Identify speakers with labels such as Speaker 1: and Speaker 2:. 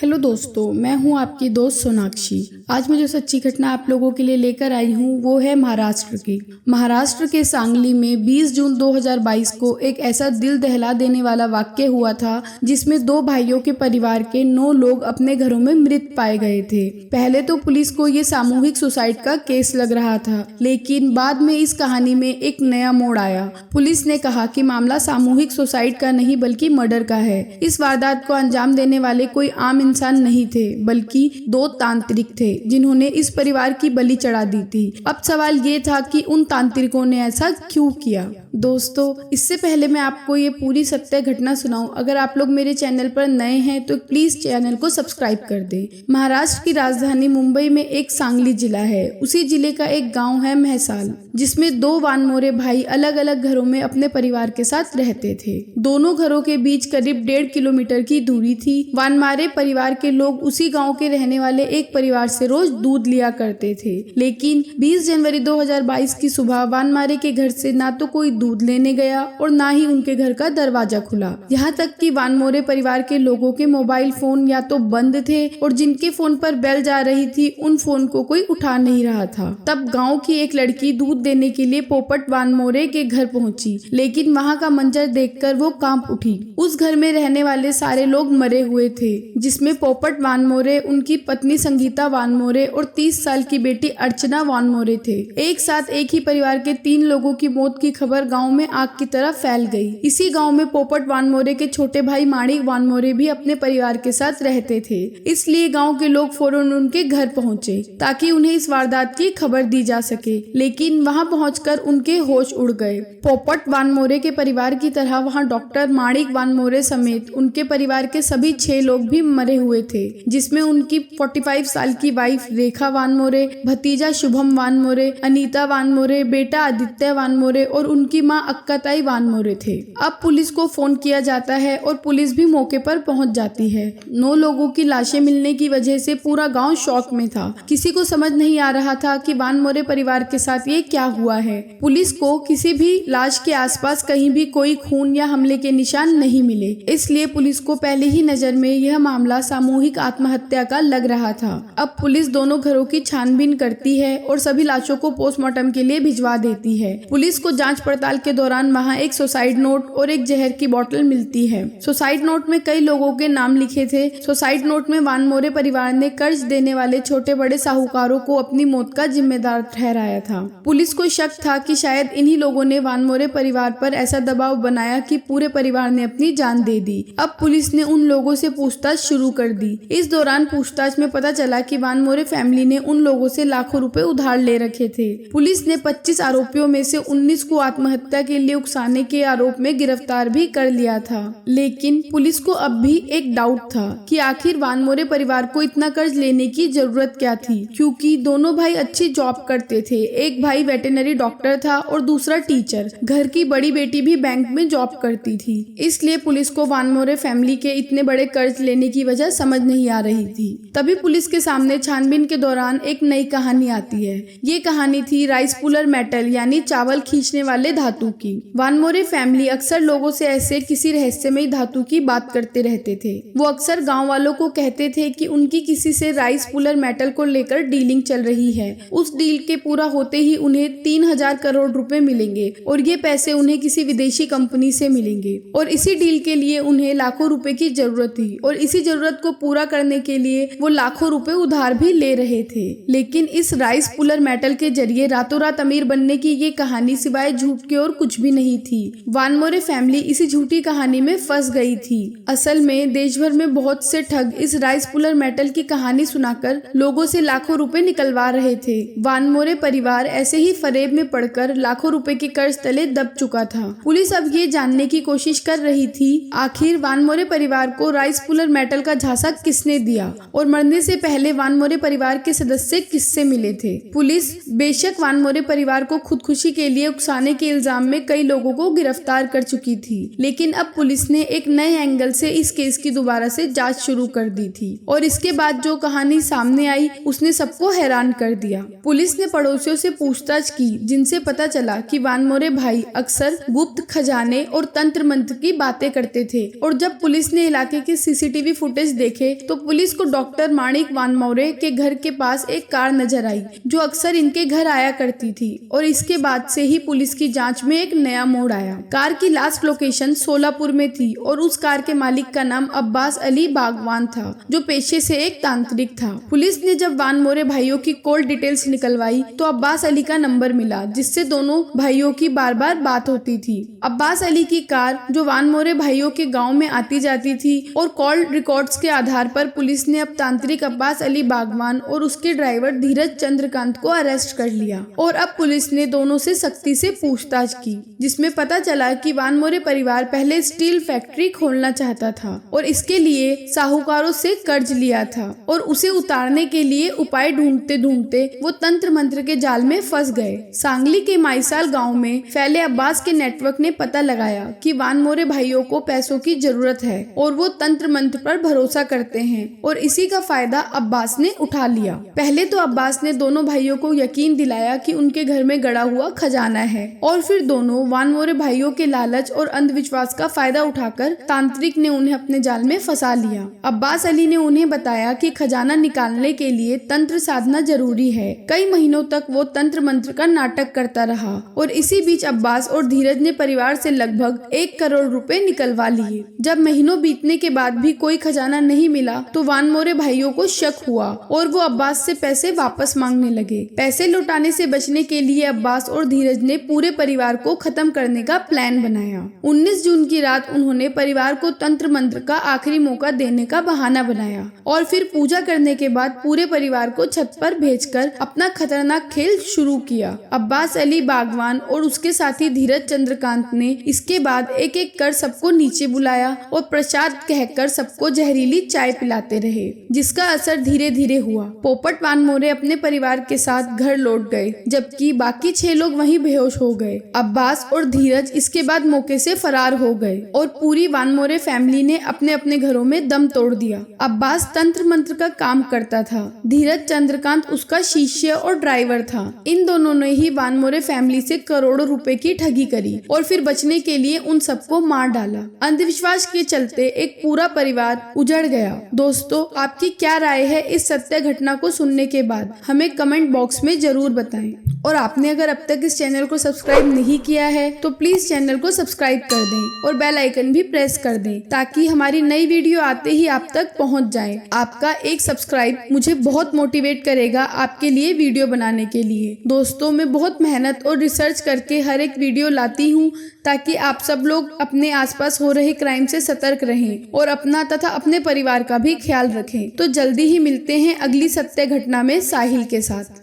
Speaker 1: Hello दोस्तों, मैं हूं आपकी दोस्त सोनाक्षी। आज मैं जो सच्ची घटना आप लोगों के लिए लेकर आई हूं वो है महाराष्ट्र की। महाराष्ट्र के सांगली में 20 जून 2022 को एक ऐसा दिल दहला देने वाला वाक्य हुआ था जिसमें 2 भाइयों के परिवार के 9 लोग अपने घरों में मृत पाए गए थे। पहले तो पुलिस को ये सामूहिक सुसाइड का केस लग रहा था, लेकिन बाद में इस कहानी में एक नया मोड़ आया। पुलिस ने कहा कि मामला सामूहिक सुसाइड का नहीं बल्कि मर्डर का है। इस वारदात को अंजाम देने वाले कोई आम इंसान नहीं थे, बल्कि 2 तांत्रिक थे जिन्होंने इस परिवार की बलि चढ़ा दी थी। अब सवाल ये था कि उन तांत्रिकों ने ऐसा क्यों किया। दोस्तों, इससे पहले मैं आपको ये पूरी सत्य घटना सुनाऊं, अगर आप लोग मेरे चैनल पर नए हैं तो प्लीज चैनल को सब्सक्राइब कर दें। महाराष्ट्र की राजधानी मुंबई में एक सांगली जिला है। उसी जिले का एक गाँव है महसाल, जिसमें 2 वानमोरे भाई अलग अलग घरों में अपने परिवार के साथ रहते थे। दोनों घरों के बीच करीब 1.5 किलोमीटर की दूरी थी। वानमारे परिवार के लोग उसी गांव के रहने वाले एक परिवार से रोज दूध लिया करते थे, लेकिन 20 जनवरी 2022 की सुबह वानमारे के घर से ना तो कोई दूध लेने गया और ना ही उनके घर का दरवाजा खुला। यहाँ तक कि वानमोरे परिवार के लोगों के मोबाइल फोन या तो बंद थे और जिनके फोन पर बेल जा रही थी उन फोन को कोई उठा नहीं रहा था। तब गाँव की एक लड़की दूध देने के लिए पोपट वानमोरे के घर पहुंची, लेकिन वहाँ का मंजर देखकर वो कांप उठी। उस घर में रहने वाले सारे लोग मरे हुए थे, जिसमें पोपट वानमोरे, उनकी पत्नी संगीता वानमोरे और 30 साल की बेटी अर्चना वानमोरे थे। एक साथ एक ही परिवार के 3 लोगों की मौत की खबर गांव में आग की तरह फैल गई। इसी गांव में पोपट वानमोरे के छोटे भाई माणिक वानमोरे भी अपने परिवार के साथ रहते थे, इसलिए गांव के लोग फौरन उनके घर पहुंचे ताकि उन्हें इस वारदात की खबर दी जा सके, लेकिन वहां पहुंचकर उनके होश उड़ गए। पोपट वानमोरे के परिवार की तरह वहां डॉक्टर माणिक वानमोरे समेत उनके परिवार के सभी 6 लोग भी मरे हुए थे, जिसमें उनकी 45 साल की वाइफ रेखा वानमोरे, भतीजा शुभम वानमोरे, अनीता वानमोरे, बेटा आदित्य वानमोरे और उनकी मां अक्काताई वानमोरे थे। अब पुलिस को फोन किया जाता है और पुलिस भी मौके पर पहुंच जाती है। 9 लोगों की लाशें मिलने की वजह से पूरा गांव शॉक में था। किसी को समझ नहीं आ रहा था कि वानमोरे परिवार के साथ ये क्या हुआ है। पुलिस को किसी भी लाश के आसपास कहीं भी कोई खून या हमले के निशान नहीं मिले, इसलिए पुलिस को पहले ही नजर में यह मामला सामूहिक आत्महत्या का लग रहा था। अब पुलिस दोनों घरों की छानबीन करती है और सभी लाशों को पोस्टमार्टम के लिए भिजवा देती है। पुलिस को जांच पड़ताल के दौरान वहां एक सुसाइड नोट और एक जहर की बोतल मिलती है। सुसाइड नोट में कई लोगों के नाम लिखे थे। सुसाइड नोट में वानमोरे परिवार ने कर्ज देने वाले छोटे बड़े साहूकारों को अपनी मौत का जिम्मेदार ठहराया था। पुलिस को शक था कि शायद इन्हीं लोगों ने वानमोरे परिवार पर ऐसा दबाव बनाया कि पूरे परिवार ने अपनी जान दे दी। अब पुलिस ने उन लोगों से पूछताछ शुरू कर दी। इस दौरान पूछताछ में पता चला कि वानमोरे फैमिली ने उन लोगों से लाखों रुपए उधार ले रखे थे। पुलिस ने 25 आरोपियों में से 19 को आत्महत्या के लिए उकसाने के आरोप में गिरफ्तार भी कर लिया था, लेकिन पुलिस को अब भी एक डाउट था कि आखिर वानमोरे परिवार को इतना कर्ज लेने की जरूरत क्या थी, क्योंकि दोनों भाई अच्छी जॉब करते थे। एक भाई वेटरनरी डॉक्टर था और दूसरा टीचर। घर की बड़ी बेटी भी बैंक में जॉब करती थी। इसलिए पुलिस को वानमोरे फैमिली के इतने बड़े कर्ज लेने की वजह समझ नहीं आ रही थी। तभी पुलिस के सामने छानबीन के दौरान एक नई कहानी आती है। ये कहानी थी राइस पुलर मेटल यानी चावल खींचने वाले धातु की। वानमोरे फैमिली अक्सर लोगों से ऐसे किसी रहस्यमय धातु की बात करते रहते थे। वो अक्सर गाँव वालों को कहते थे कि उनकी किसी से राइस पुलर मेटल को लेकर डीलिंग चल रही है। उस डील के पूरा होते ही उन्हें 3000 करोड़ रुपए मिलेंगे और ये पैसे उन्हें किसी विदेशी कंपनी से मिलेंगे और इसी डील के लिए उन्हें लाखों रुपए की जरूरत थी और इसी जरूरत को पूरा करने के लिए वो लाखों रुपए उधार भी ले रहे थे। लेकिन इस राइस पुलर मेटल के जरिए रातों रात अमीर बनने की ये कहानी सिवाय झूठ के और कुछ भी नहीं थी। वानमोरे फैमिली इसी झूठी कहानी में फंस गई थी। असल में देश भर में बहुत से ठग इस राइस पुलर मेटल की कहानी सुनाकर लोगों से लाखों रुपए निकलवा रहे थे। वानमोरे परिवार ऐसे ही फरेब में पड़कर लाखों रुपए के कर्ज तले दब चुका था। पुलिस अब ये जानने की कोशिश कर रही थी आखिर वानमोरे परिवार को राइस पुलर मेटल का झांसा किसने दिया और मरने से पहले वानमोरे परिवार के सदस्य किससे मिले थे। पुलिस बेशक वानमोरे परिवार को खुदकुशी के लिए उकसाने के इल्जाम में कई लोगों को गिरफ्तार कर चुकी थी, लेकिन अब पुलिस ने एक नए एंगल से इस केस की दोबारा से जांच शुरू कर दी थी और इसके बाद जो कहानी सामने आई उसने सबको हैरान कर दिया। पुलिस ने पड़ोसियों से पूछताछ की, जिनसे पता चला कि वानमोरे भाई अक्सर गुप्त खजाने और तंत्र मंत्र की बातें करते थे और जब पुलिस ने इलाके के सीसीटीवी फुटेज फुटेज देखे तो पुलिस को डॉक्टर माणिक वानमोरे के घर के पास एक कार नजर आई जो अक्सर इनके घर आया करती थी और इसके बाद से ही पुलिस की जांच में एक नया मोड़ आया। कार की लास्ट लोकेशन सोलापुर में थी और उस कार के मालिक का नाम अब्बास अली बागवान था जो पेशे से एक तांत्रिक था। पुलिस ने जब वानमोरे भाइयों की कॉल डिटेल्स निकलवाई तो अब्बास अली का नंबर मिला जिससे दोनों भाइयों की बार बार बात होती थी। अब्बास अली की कार जो वानमोरे भाइयों के गांव में आती जाती थी और कॉल रिकॉर्ड्स के आधार पर पुलिस ने अब तांत्रिक अब्बास अली बागवान और उसके ड्राइवर धीरज चंद्रकांत को अरेस्ट कर लिया और अब पुलिस ने दोनों से सख्ती से पूछताछ की जिसमें पता चला कि वानमोरे परिवार पहले स्टील फैक्ट्री खोलना चाहता था और इसके लिए साहूकारों से कर्ज लिया था और उसे उतारने के लिए उपाय ढूंढते ढूंढते वो तंत्र मंत्र के जाल में फंस गए। सांगली के माईसाल गांव में फैले अब्बास के नेटवर्क ने पता लगाया कि वानमोरे भाइयों को पैसों की जरूरत है और वो तंत्र मंत्र पर भरोसा करते हैं और इसी का फायदा अब्बास ने उठा लिया। पहले तो अब्बास ने दोनों भाइयों को यकीन दिलाया कि उनके घर में गड़ा हुआ खजाना है और फिर दोनों वानमोरे भाइयों के लालच और अंधविश्वास का फायदा उठाकर तांत्रिक ने उन्हें अपने जाल में फंसा लिया। अब्बास अली ने उन्हें बताया कि खजाना निकालने के लिए तंत्र साधना जरूरी है। कई महीनों तक वो तंत्र मंत्र का नाटक करता रहा और इसी बीच अब्बास और धीरज ने परिवार से लगभग 1 करोड़ रुपए निकलवा लिए। जब महीनों बीतने के बाद भी कोई खजाना नहीं मिला तो वानमोरे भाइयों को शक हुआ और वो अब्बास से पैसे वापस मांगने लगे। पैसे लौटाने से बचने के लिए अब्बास और धीरज ने पूरे परिवार को खत्म करने का प्लान बनाया। 19 जून की रात उन्होंने परिवार को तंत्र मंत्र का आखिरी मौका देने का बहाना बनाया और फिर पूजा करने के बाद पूरे परिवार को छत पर भेजकर अपना खतरनाक खेल शुरू किया। अब्बास अली बागवान और उसके साथी धीरज चंद्रकांत ने इसके बाद एक एक कर सबको नीचे बुलाया और प्रसाद कहकर सबको जहरीली चाय पिलाते रहे जिसका असर धीरे धीरे हुआ। पोपट वानमोरे अपने परिवार के साथ घर लौट गए जबकि बाकी 6 लोग वहीं बेहोश हो गए। अब्बास और धीरज इसके बाद मौके से फरार हो गए और पूरी वानमोरे फैमिली ने अपने अपने घरों में दम तोड़ दिया। अब्बास तंत्र मंत्र का काम करता था, धीरज चंद्रकांत उसका शिष्य और ड्राइवर था। इन दोनों ने ही वानमोरे फैमिली से करोड़ों रुपए की ठगी करी और फिर बचने के लिए उन सबको मार डाला। अंधविश्वास के चलते एक पूरा परिवार उजड़ गया। दोस्तों, आपकी क्या राय है इस सत्य घटना को सुनने के बाद? हमें कमेंट बॉक्स में जरूर बताएं और आपने अगर अब तक इस चैनल को सब्सक्राइब नहीं किया है तो प्लीज चैनल को सब्सक्राइब कर दें और बेल आइकन भी प्रेस कर दें ताकि हमारी नई वीडियो आते ही आप तक पहुंच जाए। आपका एक सब्सक्राइब मुझे बहुत मोटिवेट करेगा आपके लिए वीडियो बनाने के लिए। दोस्तों, मैं बहुत मेहनत और रिसर्च करके हर एक वीडियो लाती हूँ ताकि आप सब लोग अपने आसपास हो रहे क्राइम से सतर्क रहें और अपना तथा अपने परिवार का भी ख्याल रखें। तो जल्दी ही मिलते हैं अगली सत्य घटना में साहिल के साथ।